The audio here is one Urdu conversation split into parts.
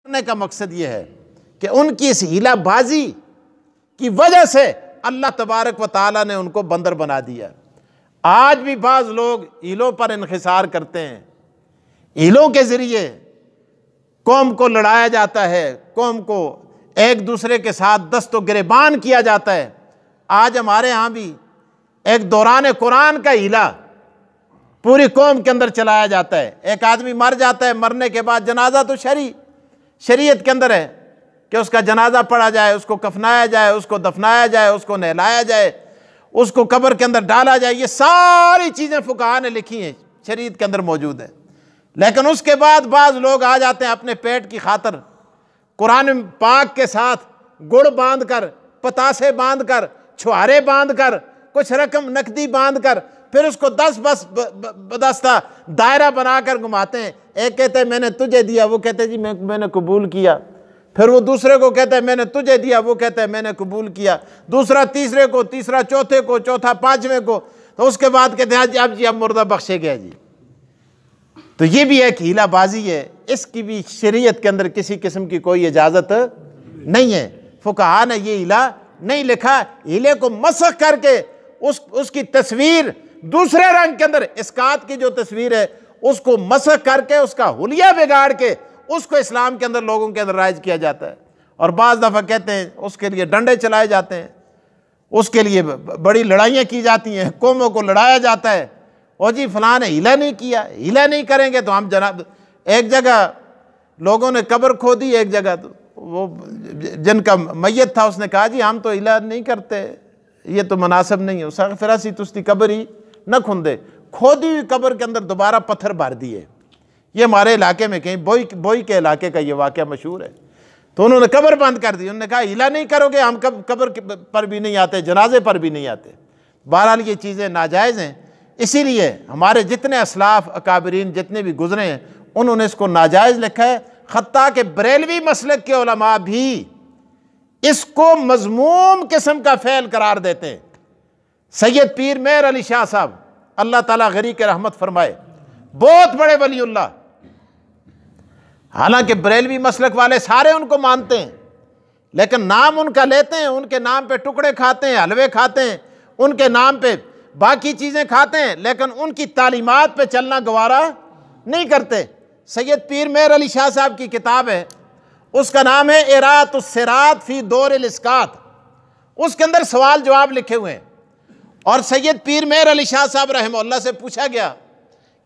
کرنے کا مقصد یہ ہے کہ ان کی اس ہیلا بازی کی وجہ سے اللہ تبارک و تعالیٰ نے ان کو بندر بنا دیا۔ آج بھی بعض لوگ ہیلوں پر انحصار کرتے ہیں، ہیلوں کے ذریعے قوم کو لڑایا جاتا ہے، قوم کو ایک دوسرے کے ساتھ دست و گریبان کیا جاتا ہے۔ آج ہمارے ہاں بھی ایک دوران قرآن کا ہیلا پوری قوم کے اندر چلایا جاتا ہے۔ ایک آدمی مر جاتا ہے، مرنے کے بعد جنازہ تو شریعت کے اندر ہے کہ اس کا جنازہ پڑھا جائے، اس کو کفنایا جائے، اس کو دفنایا جائے، اس کو نہلایا جائے، اس کو قبر کے اندر ڈالا جائے۔ یہ ساری چیزیں فقہاء نے لکھی ہیں، شریعت کے اندر موجود ہے۔ لیکن اس کے بعد بعض لوگ آ جاتے ہیں اپنے پیٹ کی خاطر، قرآن پاک کے ساتھ گڑ باندھ کر، پتاسے باندھ کر، چھوارے باندھ کر، کچھ رقم نقدی باندھ کر، پھر اس کو 10 بدستہ دائرہ بنا کر گھماتے ہیں۔ ایک کہتے ہیں میں نے تجھے دیا، وہ کہتے ہیں جی میں نے قبول کیا۔ پھر وہ دوسرے کو کہتا ہے میں نے تجھے دیا، وہ کہتا ہے میں نے قبول کیا۔ دوسرا تیسرے کو، تیسرا چوتھے کو، چوتھا پانچویں کو، تو اس کے بعد کہتے ہیں اب مردہ بخشے گیا جی۔ تو یہ بھی ایک ہیلا بازی ہے، اس کی بھی شریعت کے اندر کسی قسم کی کوئی اجازت نہیں ہے۔ فقہاء نے یہ ہیلا نہیں لکھا، ہیلے کو مسخ کر کے اس کی تصویر دوسرے رنگ کے اندر، اسقاط کی جو تصویر ہے اس کو مسخ کر کے، اس کا حلیہ بگاڑ کے اس کو اسلام کے اندر لوگوں کے اندر رائج کیا جاتا ہے۔ اور بعض دفعہ کہتے ہیں اس کے لیے ڈنڈے چلائے جاتے ہیں، اس کے لیے بڑی لڑائیاں کی جاتی ہیں، قوموں کو لڑایا جاتا ہے۔ اور جی فلاں نے ہیلا نہیں کیا، ہیلا نہیں کریں گے تو ہم جناب، ایک جگہ لوگوں نے قبر کھودی، ایک جگہ تو وہ جن کا میت تھا اس نے کہا جی ہم تو ہیلا نہیں کرتے، یہ تو مناسب نہیں ہے۔ اس نے فراسی تستی قبر ہی نہ کھندے، کھودی ہوئی قبر کے اندر دوبارہ پتھر بھر دیے۔ یہ ہمارے علاقے میں کہیں بوئی کے علاقے کا یہ واقعہ مشہور ہے۔ تو انہوں نے قبر بند کر دی، انہوں نے کہا ہیلا نہیں کرو گے ہم قبر پر بھی نہیں آتے، جنازے پر بھی نہیں آتے۔ بہرحال یہ چیزیں ناجائز ہیں، اسی لیے ہمارے جتنے اسلاف اکابرین جتنے بھی گزرے ہیں انہوں نے اس کو ناجائز لکھا ہے۔ حتیٰ کہ بریلوی مسلک کے علماء بھی اس کو مذموم قسم کا فعل قرار دیتے ہیں۔ سید پیر مہر علی شاہ صاحب اللہ تعالیٰ غری کے رحمت فرمائے، بہت بڑے ولی اللہ، حالانکہ بریلوی مسلک والے سارے ان کو مانتے ہیں، لیکن نام ان کا لیتے ہیں، ان کے نام پہ ٹکڑے کھاتے ہیں، حلوے کھاتے ہیں، ان کے نام پہ باقی چیزیں کھاتے ہیں، لیکن ان کی تعلیمات پہ چلنا گوارا نہیں کرتے۔ سید پیر مہر علی شاہ صاحب کی کتاب ہے، اس کا نام ہے اراۃ الصراط فی دور الاسقاط، اس کے اندر سوال جواب لکھے ہوئے ہیں۔ اور سید پیر مہر علی شاہ صاحب رحمہ اللہ سے پوچھا گیا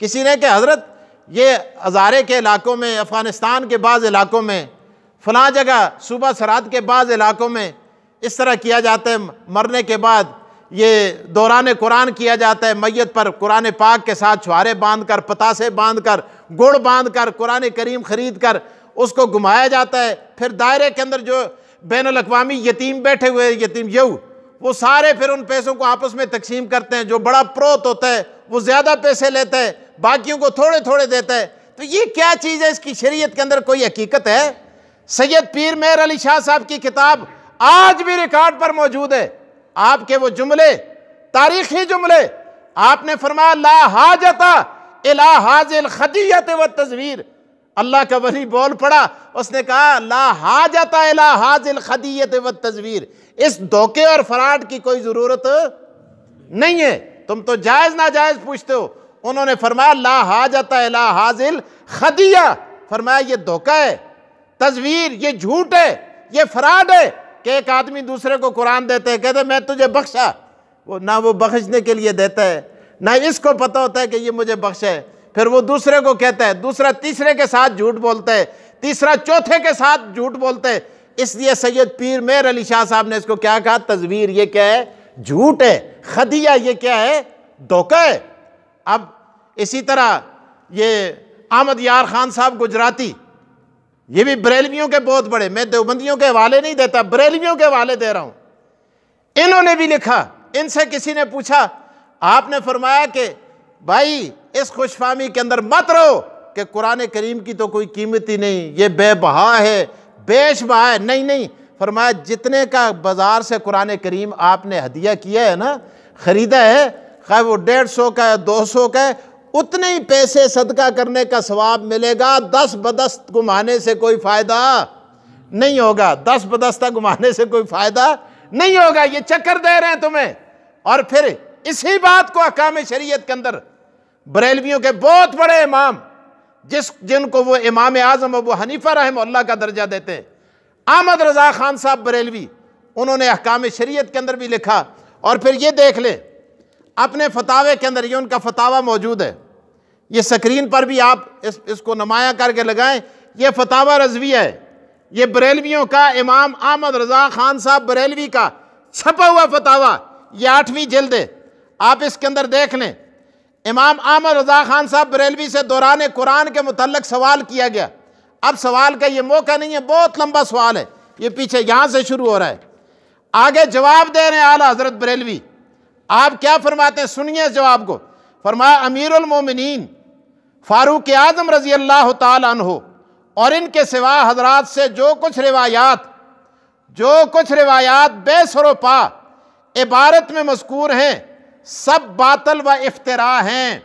کسی نے کہ حضرت یہ ہزارے کے علاقوں میں، افغانستان کے بعض علاقوں میں، فلاں جگہ صوبہ سرحد کے بعض علاقوں میں اس طرح کیا جاتا ہے، مرنے کے بعد یہ دوران قرآن کیا جاتا ہے، میت پر قرآن پاک کے ساتھ چھوارے باندھ کر، پتاسے باندھ کر، گڑ باندھ کر، قرآن کریم خرید کر اس کو گھمایا جاتا ہے۔ پھر دائرے کے اندر جو بین الاقوامی یتیم بیٹھے ہوئے یتیم یہو، وہ سارے پھر ان پیسوں کو آپس میں تقسیم کرتے ہیں، جو بڑا پروت ہوتا ہے وہ زیادہ پیسے لیتا ہے، باقیوں کو تھوڑے تھوڑے دیتا ہے۔ تو یہ کیا چیز ہے؟ اس کی شریعت کے اندر کوئی حقیقت ہے؟ سید پیر مہر علی شاہ صاحب کی کتاب آج بھی ریکارڈ پر موجود ہے، آپ کے وہ جملے، تاریخی جملے، آپ نے فرمایا لا حاجت الی ھذی الخدیۃ والتزویر۔ اللہ کا ولی بول پڑا، اس نے کہا لا حاجت الی ھذی الخدیۃ والتزویر، اس دھوکے اور فراڈ کی کوئی ضرورت نہیں ہے، تم تو جائز ناجائز پوچھتے ہو۔ انہوں نے فرمایا لا حاجت الی ھذی الخدیۃ، فرمایا یہ دھوکہ ہے، تزویر، یہ جھوٹ ہے، یہ فراڈ ہے کہ ایک آدمی دوسرے کو قرآن دیتے ہیں، کہتے ہیں میں تجھے بخشا، وہ نہ وہ بخشنے کے لیے دیتا ہے، نہ اس کو پتہ ہوتا ہے کہ یہ مجھے بخشا ہے، پھر وہ دوسرے کو کہتا ہے، دوسرا تیسرے کے ساتھ جھوٹ بولتا ہے، تیسرا چوتھے کے ساتھ جھوٹ بولتا ہے۔ اس لیے سید پیر مہر علی شاہ صاحب نے اس کو کیا کہا؟ تزویر یہ کیا ہے؟ جھوٹ ہے۔ خدیہ یہ کیا ہے؟ دھوکہ ہے۔ اب اسی طرح یہ احمد یار خان صاحب گجراتی، یہ بھی بریلویوں کے بہت بڑے، میں دیوبندیوں کے حوالے نہیں دیتا، بریلویوں کے حوالے دے رہا ہوں۔ انہوں نے بھی لکھا، ان سے کسی نے پوچھا، آپ نے فرمایا کہ بھائی اس خوش فہمی کے اندر مت رہو کہ قرآن کریم کی تو کوئی قیمت ہی نہیں، یہ بے بہا ہے، بیش بہا ہے۔ نہیں، فرمایا جتنے کا بازار سے قرآن کریم آپ نے ہدیہ کیا ہے نا، خریدا ہے، خواہ وہ 150 کا ہے، 200 کا ہے، اتنے ہی پیسے صدقہ کرنے کا ثواب ملے گا، 10 بدست گھمانے سے کوئی فائدہ نہیں ہوگا، 10 بدستہ گھمانے سے کوئی فائدہ نہیں ہوگا، یہ چکر دے رہے ہیں تمہیں۔ اور پھر اسی بات کو احکام شریعت کے اندر بریلویوں کے بہت بڑے امام جن کو وہ امام اعظم ابو حنیفہ رحمہ اللہ کا درجہ دیتے ہیں، احمد رضا خان صاحب بریلوی، انہوں نے احکام شریعت کے اندر بھی لکھا۔ اور پھر یہ دیکھ لیں اپنے فتاوے کے اندر، یہ ان کا فتاوہ موجود ہے، یہ سکرین پر بھی آپ اس کو نمایاں کر کے لگائیں، یہ فتاوہ رضویہ ہے، یہ بریلویوں کا امام احمد رضا خان صاحب بریلوی کا چھپا ہوا فتاوہ، یہ 8ویں جلد ہے، آپ اس کے اندر دیکھ لیں۔ امام احمد رضا خان صاحب بریلوی سے دوران قرآن کے متعلق سوال کیا گیا۔ اب سوال کا یہ موقع نہیں ہے، بہت لمبا سوال ہے، یہ پیچھے یہاں سے شروع ہو رہا ہے، آگے جواب دے رہے ہیں اعلیٰ حضرت بریلوی۔ آپ کیا فرماتے ہیں، سنیے اس جواب کو۔ فرمایا امیر المومنین فاروق اعظم رضی اللہ تعالیٰ عنہ اور ان کے سوا حضرات سے جو کچھ روایات بے سر و پا عبارت میں مذکور ہیں، سب باطل و افتراء ہیں،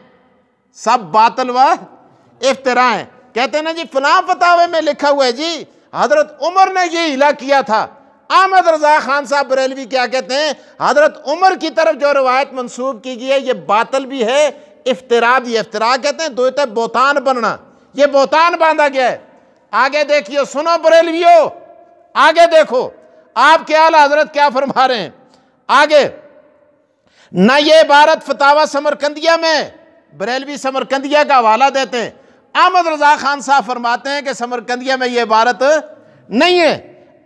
سب باطل و افتراء ہیں۔ کہتے ہیں نا جی فلاں فتاوے میں لکھا ہوا ہے جی حضرت عمر نے یہ ہیلا کیا تھا۔ احمد رضا خان صاحب بریلوی کیا کہتے ہیں، حضرت عمر کی طرف جو روایت منسوب کی گئی ہے یہ باطل بھی ہے، افتراء بھی۔ افتراء کہتے ہیں دوتے بہتان بننا، یہ بہتان باندھا گیا ہے۔ آگے دیکھیے، سنو بریلویو، آگے دیکھو آپ کے اعلیٰ حضرت کیا فرما رہے ہیں آگے۔ نہ یہ عبارت فتاوہ سمرقندیہ میں، بریلوی سمرقندیہ کا حوالہ دیتے ہیں، احمد رضا خان صاحب فرماتے ہیں کہ سمرقندیہ میں یہ عبارت نہیں ہے۔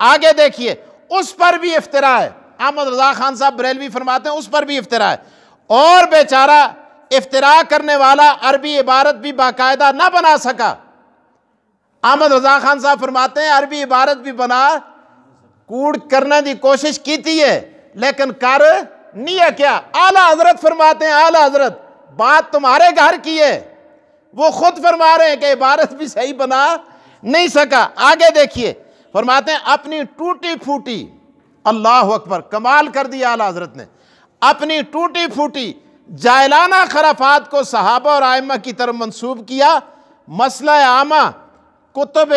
آگے دیکھیے، اس پر بھی افتراء ہے، احمد رضا خان صاحب بریلوی فرماتے ہیں اس پر بھی افتراء ہے، اور بیچارہ افتراء کرنے والا عربی عبارت بھی باقاعدہ نہ بنا سکا۔ احمد رضا خان صاحب فرماتے ہیں عربی عبارت بھی بنا کوڑ کرنے دی کوشش کیتی ہے لیکن کر نہیں ہے کیا۔ اعلیٰ حضرت فرماتے ہیں، اعلیٰ حضرت بات تمہارے گھر کی ہے، وہ خود فرما رہے ہیں کہ عبارت بھی صحیح بنا نہیں سکا۔ آگے دیکھیے، فرماتے ہیں اپنی ٹوٹی پھوٹی، اللہ اکبر، کمال کر دیا اعلیٰ حضرت نے، اپنی ٹوٹی پھوٹی جاہلانہ خرافات کو صحابہ اور ائمہ کی طرف منسوب کیا۔ مسئلہ عامہ کتب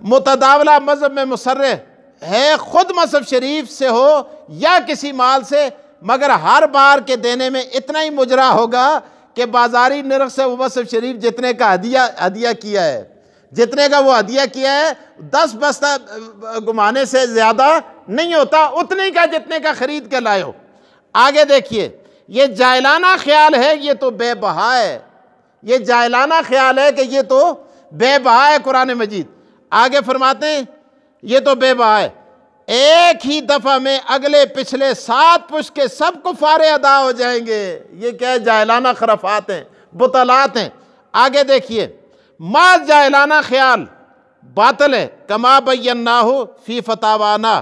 متداولہ مذہب میں مصرح ہے، خود مصحف شریف سے ہو یا کسی مال سے، مگر ہر بار کے دینے میں اتنا ہی مجرا ہوگا کہ بازاری نرخ سے وہ مصحف شریف جتنے کا ہدیہ کیا ہے، جتنے کا وہ ہدیہ کیا ہے 10 بستہ گھمانے سے زیادہ نہیں ہوتا، اتنے کا جتنے کا خرید کے لائے ہو۔ آگے دیکھیے، یہ جاہلانہ خیال ہے، یہ تو بے بہا ہے، یہ جاہلانہ خیال ہے کہ یہ تو بے بہا ہے قرآن مجید۔ آگے فرماتے ہیں یہ تو بے بہا ہے، ایک ہی دفعہ میں اگلے پچھلے 7 پشت کے سب کفار ادا ہو جائیں گے۔ یہ کیا ہے، جاہلانہ خرافات ہیں، بطلات ہیں۔ آگے دیکھیے، محض جاہلانہ خیال باطل ہے، کما بیناہ فی فتاوانا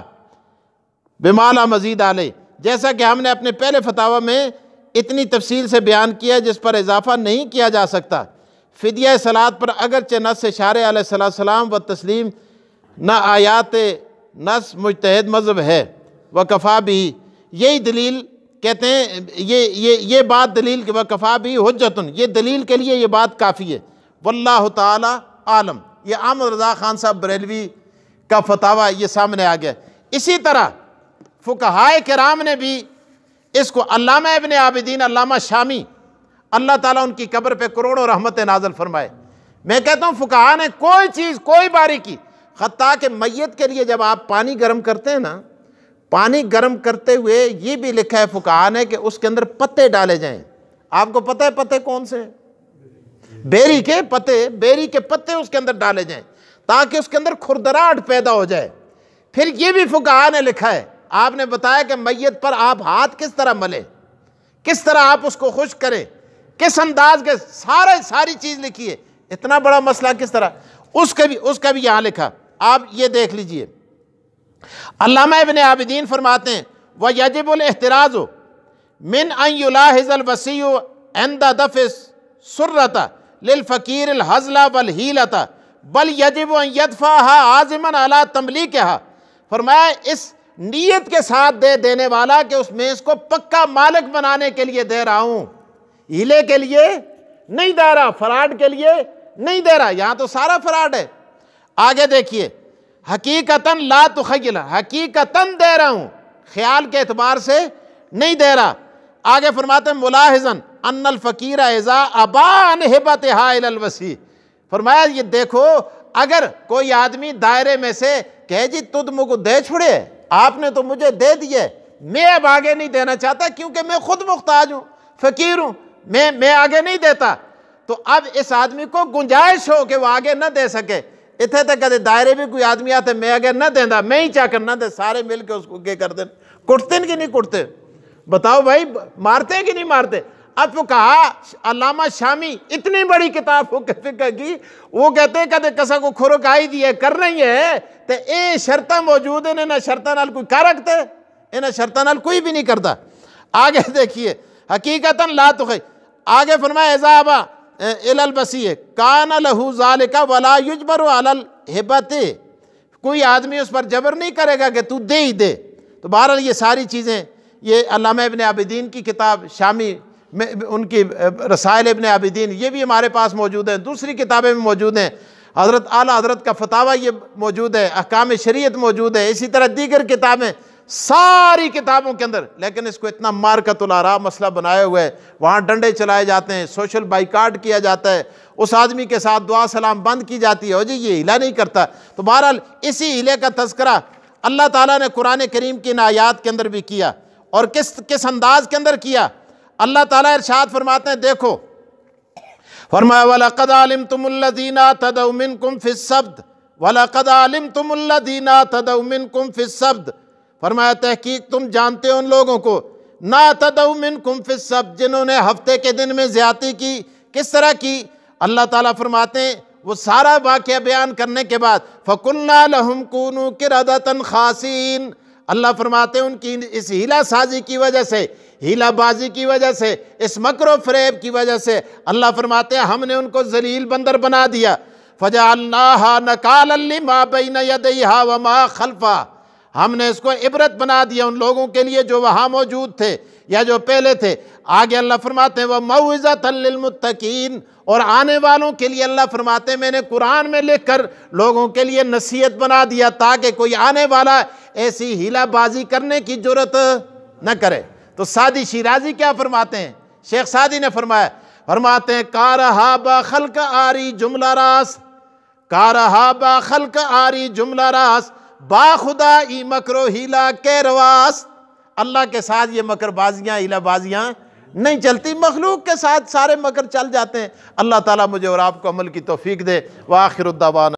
بما لا مزید علیہ، جیسا کہ ہم نے اپنے پہلے فتاوہ میں اتنی تفصیل سے بیان کیا جس پر اضافہ نہیں کیا جا سکتا۔ فدیہ صلات پر اگرچہ نص شارع علیہ السلام و تسلیم نہ آیات نص مجتہد مذہب ہے، وکفا بھی، یہی دلیل کہتے ہیں، یہ بات دلیل کہ وکفا بھی حجتن، یہ دلیل کے لیے یہ بات کافی ہے۔ واللہ تعالی عالم۔ یہ احمد رضا خان صاحب بریلوی کا فتاوہ یہ سامنے آ گیا۔ اسی طرح فقہائے کرام نے بھی اس کو، علامہ ابن عابدین، علامہ شامی، اللہ تعالیٰ ان کی قبر پہ کروڑوں رحمت نازل فرمائے۔ میں کہتا ہوں فقہا نے کوئی چیز، کوئی باریکی، حتیٰ کہ میت کے لیے جب آپ پانی گرم کرتے ہیں نا، پانی گرم کرتے ہوئے یہ بھی لکھا ہے فقہا نے کہ اس کے اندر پتے ڈالے جائیں۔ آپ کو پتہ ہے پتے کون سے ہیں؟ بیری کے پتے، بیری کے پتے اس کے اندر ڈالے جائیں تاکہ اس کے اندر کھردراہٹ پیدا ہو جائے۔ پھر یہ بھی فقہا نے لکھا ہے، آپ نے بتایا کہ میت پر آپ ہاتھ کس طرح ملیں، کس طرح آپ اس کو خشک کریں، کس انداز کے، ساری چیز لکھی ہے۔ اتنا بڑا مسئلہ کس طرح، اس کا بھی یہاں لکھا، آپ یہ دیکھ لیجئے۔ علامہ ابن عابدین فرماتے ہیں وَيَجِبُ الْاحْتِرَازُ مِنْ أَنْ يُلَاحِظَ الْوَصِيُّ عِنْدَ دَفْعِ السُّرَّةِ لِلْفَقِيرِ الْحَزْلَ وَالْحِيلَةَ بل یجب ان یدفعها عازما علی تملیکها، فرمایا اس نیت کے ساتھ دے دینے والا کہ اس میز کو پکا مالک بنانے کے لیے دے رہا ہوں، ہیلے کے لیے نہیں دے رہا، فراڈ کے لیے نہیں دے رہا، یہاں تو سارا فراڈ ہے۔ آگے دیکھیے، حقیقتاً لا تخیل، حقیقتاً دے رہا ہوں، خیال کے اعتبار سے نہیں دے رہا۔ آگے فرماتے ہیں ملاحظاً ان الفقیر اذا ابا ان ہبتہا الی الوسیع، فرمایا یہ دیکھو اگر کوئی آدمی دائرے میں سے کہے جی تجھ مجھے دے چھوڑے، آپ نے تو مجھے دے دیے، میں اب آگے نہیں دینا چاہتا کیونکہ میں خود محتاج ہوں، فقیر ہوں، میں آگے نہیں دیتا، تو اب اس آدمی کو گنجائش ہو کہ وہ آگے نہ دے سکے۔ اتنے تک کہتے دائرے بھی کوئی آدمی آتے میں آگے نہ دینا، میں ہی چاہ کر نہ دے، سارے مل کے اس کو کیا کر دیں، کٹتے کہ نہیں کٹتے؟ بتاؤ بھائی، مارتے کہ نہیں مارتے؟ اب تو کہا علامہ شامی اتنی بڑی کتاب ہو فقہ کی، وہ کہتے ہیں کہتے کسا کو کھرک آئی دیئے کر رہی ہے تو اے شرطہ موجود ہے، انہیں شرطہ نال کوئی کہا رکھتے ہیں، انہیں شرطہ نال کوئی بھی نہیں کرتا۔ آگے دیکھیے حقیقتاً لا تخی، آگے فرمایا اذا ابا الی الوسیع کان لہ ذالک ولا یجبر علی الہبۃ، کوئی آدمی اس پر جبر نہیں کرے گا کہ تو دے ہی دے۔ تو بہرحال یہ ساری چیزیں یہ علامہ ابن عابدین کی کتاب شامی میں ان کی رسائل ابن عابدین یہ بھی ہمارے پاس موجود ہیں، دوسری کتابیں بھی موجود ہیں، حضرت اعلیٰ حضرت کا فتاویٰ یہ موجود ہے، احکام شریعت موجود ہے، اسی طرح دیگر کتابیں ساری کتابوں کے اندر، لیکن اس کو اتنا مارکت الآراء مسئلہ بنائے ہوئے ہے، وہاں ڈنڈے چلائے جاتے ہیں، سوشل بائیکاٹ کیا جاتا ہے، اس آدمی کے ساتھ دعا سلام بند کی جاتی ہے، اور جی یہ ہیلا نہیں کرتا۔ تو بہرحال اسی ہیلے کا تذکرہ اللہ تعالیٰ نے قرآن کریم کی ان آیات کے اندر بھی کیا، اور کس انداز کے اندر کیا؟ اللہ تعالیٰ ارشاد فرماتے ہیں، دیکھو فرمایا وَلَقَدْ عَلِمْتُمُ الَّذِينَ اعْتَدَوْا مِنْكُمْ فِي السَّبْتِ وَلَقَدْ عَلِمْتُمُ الَّذِينَ اعْتَدَوْا مِنْكُمْ فِي السَّبْتِ، فرمایا تحقیق تم جانتے ہو ان لوگوں کو نہ اعْتَدَوْا مِنْكُمْ فِي السَّبْتِ جنہوں نے ہفتے کے دن میں زیادتی کی۔ کس طرح کی؟ اللہ تعالیٰ فرماتے ہیں وہ سارا واقعہ بیان کرنے کے بعد فَقُلْنَا لَهُمْ كُونُوا قِرَدَةً خَاسِئِينَ، اللہ فرماتے ہیں ان کی اس ہیلہ سازی کی وجہ سے، ہیلہ بازی کی وجہ سے، اس مکر و فریب کی وجہ سے، اللہ فرماتے ہیں ہم نے ان کو ذلیل بندر بنا دیا۔ فَجَعَلْنَاهَا نَكَالًا لِمَا بَيْنَ يَدَيْهَا وَمَا خَلْفَهَا، ہم نے اس کو عبرت بنا دیا ان لوگوں کے لیے جو وہاں موجود تھے یا جو پہلے تھے۔ آگے اللہ فرماتے ہیں وَمَوْعِظَةً لِّلْمُتَّقِينَ، اور آنے والوں کے لیے اللہ فرماتے ہیں میں نے قرآن میں لکھ کر لوگوں کے لیے نصیحت بنا دیا تاکہ کوئی آنے والا ایسی ہیلہ بازی کرنے کی جرت نہ کرے۔ تو سعدی شیرازی کیا فرماتے ہیں؟ شیخ سعدی نے فرماتے ہیں کارہا با خلق آری جملہ راس، کارہا با خلق آری جملہ راس، با خدا ای مکر و ہیلہ کے رواس، اللہ کے ساتھ یہ مکر بازیاں ہیلہ بازیاں نہیں چلتی، مخلوق کے ساتھ سارے مکر چل جاتے ہیں۔ اللہ تعالیٰ مجھے اور آپ کو عمل کی توفیق دے۔ وآخر الدعوانا